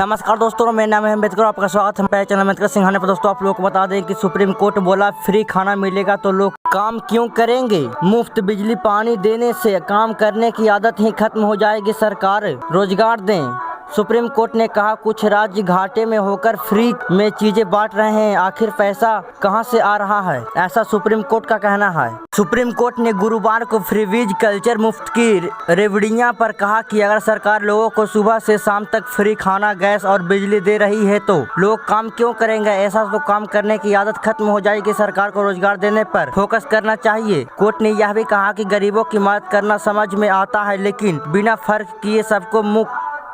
नमस्कार दोस्तों, मेरा नाम है अम्बेडकर। आपका स्वागत है मेरे चैनल अम्बेडकर सिंघाने पर। दोस्तों आप लोगों को बता दें कि सुप्रीम कोर्ट बोला फ्री खाना मिलेगा तो लोग काम क्यों करेंगे। मुफ्त बिजली पानी देने से काम करने की आदत ही खत्म हो जाएगी। सरकार रोजगार दें। सुप्रीम कोर्ट ने कहा कुछ राज्य घाटे में होकर फ्री में चीजें बांट रहे हैं, आखिर पैसा कहां से आ रहा है, ऐसा सुप्रीम कोर्ट का कहना है। सुप्रीम कोर्ट ने गुरुवार को फ्रीवीज कल्चर मुफ्त की रेवड़ियां पर कहा कि अगर सरकार लोगों को सुबह से शाम तक फ्री खाना, गैस और बिजली दे रही है तो लोग काम क्यों करेंगे। ऐसा तो काम करने की आदत खत्म हो जाएगी। सरकार को रोजगार देने पर फोकस करना चाहिए। कोर्ट ने यह भी कहा कि गरीबों की मदद करना समझ में आता है, लेकिन बिना फर्क किए सबको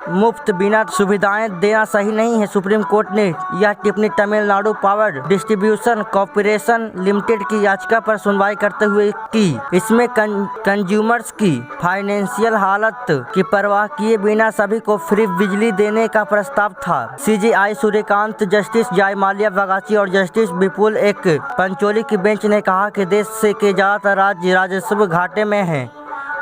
मुफ्त बिना सुविधाएं देना सही नहीं है। सुप्रीम कोर्ट ने यह टिप्पणी Tamil Nadu power distribution corporation limited की याचिका पर सुनवाई करते हुए की। इसमें कंज्यूमर्स की फाइनेंशियल हालत की परवाह किए बिना सभी को फ्री बिजली देने का प्रस्ताव था। CJI सूर्यकांत, जस्टिस जयमाल्या बगाची और जस्टिस विपुल एक पंचोली की बेंच ने कहा कि देश से के ज्यादातर राज्य राजस्व घाटे में हैं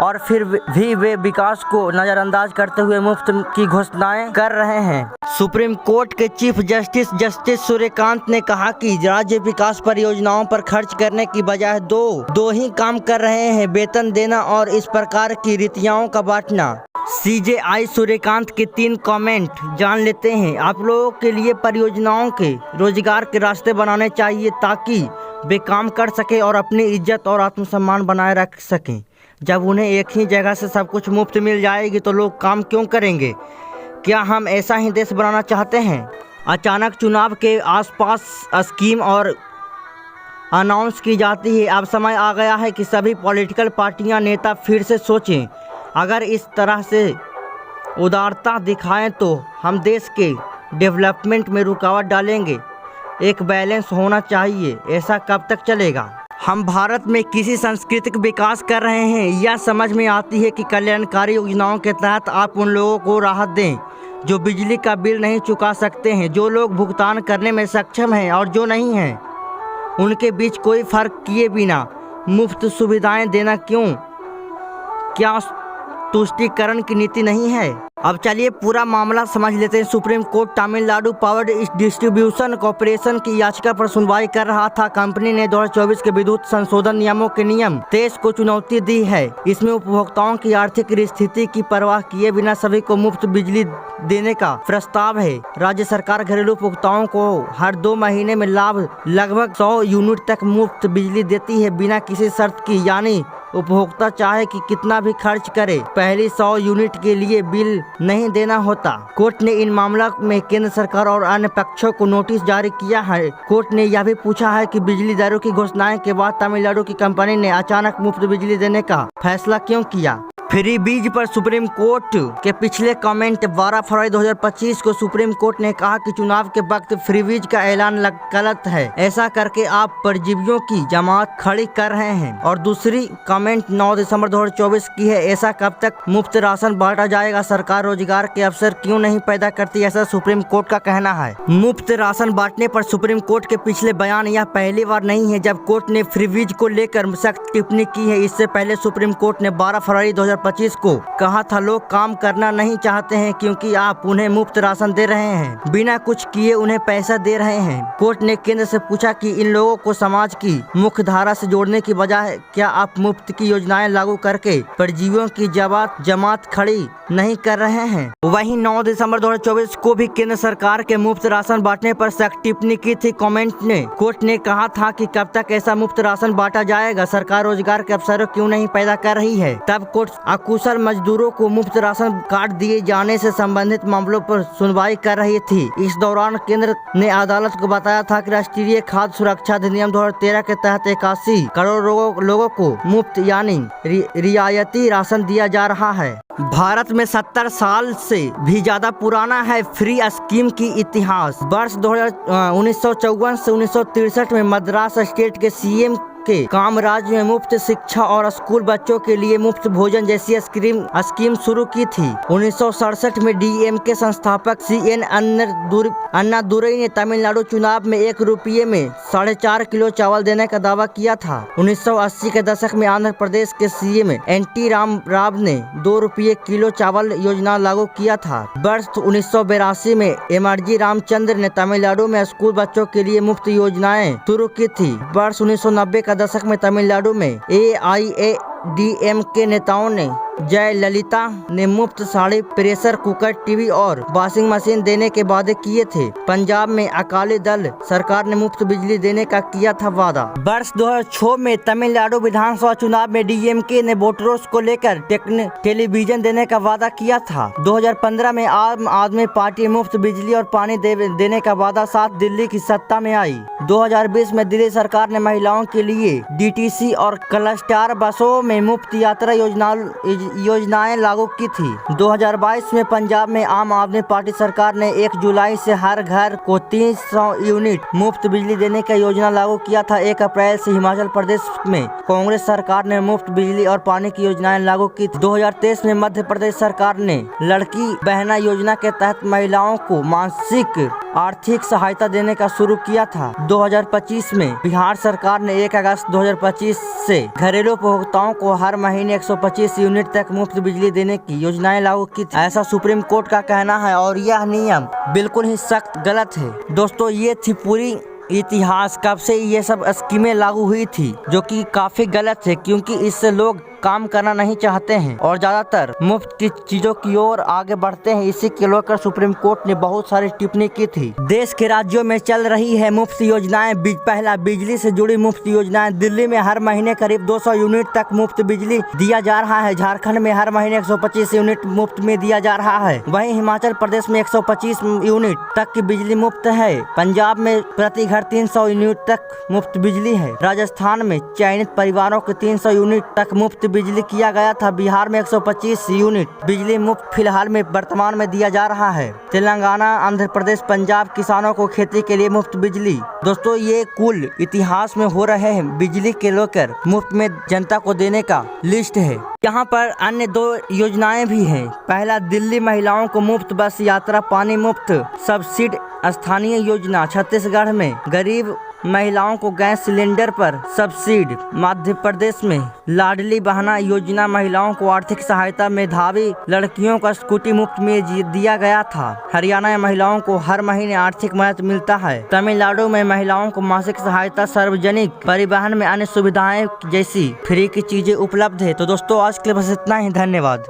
और फिर भी वे विकास को नजरअंदाज करते हुए मुफ्त की घोषणाएं कर रहे हैं। सुप्रीम कोर्ट के चीफ जस्टिस सूर्यकांत ने कहा कि राज्य विकास परियोजनाओं पर खर्च करने की बजाय दो ही काम कर रहे हैं, वेतन देना और इस प्रकार की रीतियों का बांटना। CJI सूर्यकांत के 3 कमेंट जान लेते हैं। आप लोगों के लिए परियोजनाओं के रोजगार के रास्ते बनाने चाहिए ताकि वे काम कर सके और अपनी इज्जत और आत्मसम्मान बनाए रख सकें। जब उन्हें एक ही जगह से सब कुछ मुफ्त मिल जाएगी तो लोग काम क्यों करेंगे। क्या हम ऐसा ही देश बनाना चाहते हैं। अचानक चुनाव के आसपास स्कीम और अनाउंस की जाती है। अब समय आ गया है कि सभी पॉलिटिकल पार्टियां, नेता फिर से सोचें। अगर इस तरह से उदारता दिखाएं तो हम देश के डेवलपमेंट में रुकावट डालेंगे। एक बैलेंस होना चाहिए। ऐसा कब तक चलेगा। हम भारत में किसी सांस्कृतिक विकास कर रहे हैं। यह समझ में आती है कि कल्याणकारी योजनाओं के तहत आप उन लोगों को राहत दें जो बिजली का बिल नहीं चुका सकते हैं, जो लोग भुगतान करने में सक्षम हैं और जो नहीं हैं। उनके बीच कोई फर्क किए बिना मुफ्त सुविधाएं देना क्या तुष्टीकरण की नीति नहीं है। अब चलिए पूरा मामला समझ लेते हैं। Supreme court Tamil Nadu power distribution corporation की याचिका पर सुनवाई कर रहा था। कंपनी ने 2024 के विद्युत संशोधन नियमों के नियम 23 को चुनौती दी है। इसमें उपभोक्ताओं की आर्थिक स्थिति की परवाह किए बिना सभी को मुफ्त बिजली देने का प्रस्ताव है। राज्य सरकार घरेलू उपभोक्ताओं को हर 2 महीने में लगभग 100 यूनिट तक मुफ्त बिजली देती है, बिना किसी शर्त की। यानी उपभोक्ता चाहे कि कितना भी खर्च करे, पहली 100 यूनिट के लिए बिल नहीं देना होता। कोर्ट ने इन मामला में केंद्र सरकार और अन्य पक्षों को नोटिस जारी किया है। कोर्ट ने यह भी पूछा है कि बिजली दरों की घोषणाएं के बाद तमिलनाडु की कंपनी ने अचानक मुफ्त बिजली देने का फैसला क्यों किया। फ्री बीज पर सुप्रीम कोर्ट के पिछले कमेंट 12 फरवरी 2025 को सुप्रीम कोर्ट ने कहा कि चुनाव के वक्त फ्री बीज का ऐलान गलत है। ऐसा करके आप परजीवियों की जमात खड़ी कर रहे हैं। और दूसरी कमेंट 9 दिसंबर 2024 की है। ऐसा कब तक मुफ्त राशन बांटा जाएगा। सरकार रोजगार के अवसर क्यों नहीं पैदा करती, ऐसा सुप्रीम कोर्ट का कहना है। मुफ्त राशन बांटने पर सुप्रीम कोर्ट के पिछले बयान यह पहली बार नहीं है जब कोर्ट ने फ्री बीज को लेकर सख्त टिप्पणी की है। इससे पहले सुप्रीम कोर्ट ने 12 फरवरी 2025 को कहा था लोग काम करना नहीं चाहते हैं क्योंकि आप उन्हें मुफ्त राशन दे रहे हैं, बिना कुछ किए उन्हें पैसा दे रहे हैं। कोर्ट ने केंद्र से पूछा कि इन लोगों को समाज की मुख्य धारा से जोड़ने की बजाय क्या आप मुफ्त की योजनाएं लागू करके परजीवियों की जमात खड़ी नहीं कर रहे हैं। वहीं 9 दिसंबर 2024 को भी केंद्र सरकार के मुफ्त राशन बांटने पर सख्त टिप्पणी की थी। कमेंट ने कोर्ट ने कहा था कि कब तक ऐसा मुफ्त राशन बांटा जाएगा। सरकार रोजगार के अवसर क्यों नहीं पैदा कर रही है। तब कोर्ट अकुशल मजदूरों को मुफ्त राशन कार्ड दिए जाने से संबंधित मामलों पर सुनवाई कर रही थी। इस दौरान केंद्र ने अदालत को बताया था कि राष्ट्रीय खाद्य सुरक्षा अधिनियम 2013 के तहत 81 करोड़ लोगों को मुफ्त यानी रियायती राशन दिया जा रहा है। भारत में 70 साल से भी ज्यादा पुराना है फ्री स्कीम की इतिहास। वर्ष 1954 से 1963 में मद्रास स्टेट के CM के काम राज्य में मुफ्त शिक्षा और स्कूल बच्चों के लिए मुफ्त भोजन जैसी स्कीम शुरू की थी। 1967 में डीएमके संस्थापक CN अन्नादुरई ने तमिलनाडु चुनाव में 1 रुपये में 4.5 किलो चावल देने का दावा किया था। 1980 के दशक में आंध्र प्रदेश के CM NT राव ने 2 रुपये किलो चावल योजना लागू किया था। वर्ष 1982 में MRG रामचंद्र ने तमिलनाडु में स्कूल बच्चों के लिए मुफ्त योजनाएं शुरू की थी। वर्ष 1990 का दशक में तमिलनाडु में AIADMK नेताओं ने जयललिता ने मुफ्त साड़ी, प्रेशर कुकर, टीवी और वॉशिंग मशीन देने के वादे किए थे। पंजाब में अकाली दल सरकार ने मुफ्त बिजली देने का किया था वादा। वर्ष 2006 में तमिलनाडु विधानसभा चुनाव में DMK ने वोटरों को लेकर टेलीविजन देने का वादा किया था। 2015 में आम आदमी पार्टी मुफ्त बिजली और पानी देने का वादा साथ दिल्ली की सत्ता में आई। 2020 में दिल्ली सरकार ने महिलाओं के लिए DTC और क्लस्टर बसों में मुफ्त यात्रा योजनाएं लागू की थी। 2022 में पंजाब में आम आदमी पार्टी सरकार ने 1 जुलाई से हर घर को 300 यूनिट मुफ्त बिजली देने का योजना लागू किया था। 1 अप्रैल से हिमाचल प्रदेश में कांग्रेस सरकार ने मुफ्त बिजली और पानी की योजनाएं लागू की थी। 2023 में मध्य प्रदेश सरकार ने लड़की बहना योजना के तहत महिलाओं को मासिक आर्थिक सहायता देने का शुरू किया था। 2025 में बिहार सरकार ने 1 अगस्त 2025 से घरेलू उपभोक्ताओं को हर महीने 125 यूनिट तक मुफ्त बिजली देने की योजनाएं लागू की थी। ऐसा सुप्रीम कोर्ट का कहना है और यह नियम बिल्कुल ही सख्त गलत है। दोस्तों, ये थी पूरी इतिहास कब से ये सब स्कीमें लागू हुई थी, जो कि काफी गलत है, क्योंकि इससे लोग काम करना नहीं चाहते हैं और ज्यादातर मुफ्त की चीजों की ओर आगे बढ़ते हैं। इसी के लेकर सुप्रीम कोर्ट ने बहुत सारी टिप्पणी की थी। देश के राज्यों में चल रही है मुफ्त योजनाएं। पहला, बिजली से जुड़ी मुफ्त योजनाएं। दिल्ली में हर महीने करीब 200 यूनिट तक मुफ्त बिजली दिया जा रहा है। झारखंड में हर महीने 125 यूनिट मुफ्त में दिया जा रहा है। वहीं हिमाचल प्रदेश में 125 यूनिट तक की बिजली मुफ्त है। पंजाब में प्रति घर 300 यूनिट तक मुफ्त बिजली है। राजस्थान में चयनित परिवारों को 300 यूनिट तक मुफ्त बिजली किया गया था। बिहार में 125 यूनिट बिजली मुफ्त फिलहाल में वर्तमान में दिया जा रहा है। तेलंगाना, आंध्र प्रदेश, पंजाब किसानों को खेती के लिए मुफ्त बिजली। दोस्तों, ये कुल इतिहास में हो रहे हैं बिजली के लेकर मुफ्त में जनता को देने का लिस्ट है। यहाँ पर अन्य 2 योजनाएं भी हैं। पहला, दिल्ली महिलाओं को मुफ्त बस यात्रा, पानी मुफ्त सब्सिडी। स्थानीय योजना, छत्तीसगढ़ में गरीब महिलाओं को गैस सिलेंडर पर सब्सिडी। मध्य प्रदेश में लाडली बहना योजना, महिलाओं को आर्थिक सहायता। मेधावी लड़कियों का स्कूटी मुफ्त में दिया गया था। हरियाणा में महिलाओं को हर महीने आर्थिक मदद मिलता है। तमिलनाडु में महिलाओं को मासिक सहायता, सार्वजनिक परिवहन में अन्य सुविधाएं जैसी फ्री की चीजें उपलब्ध है। तो दोस्तों, आज के लिए बस इतना ही। धन्यवाद।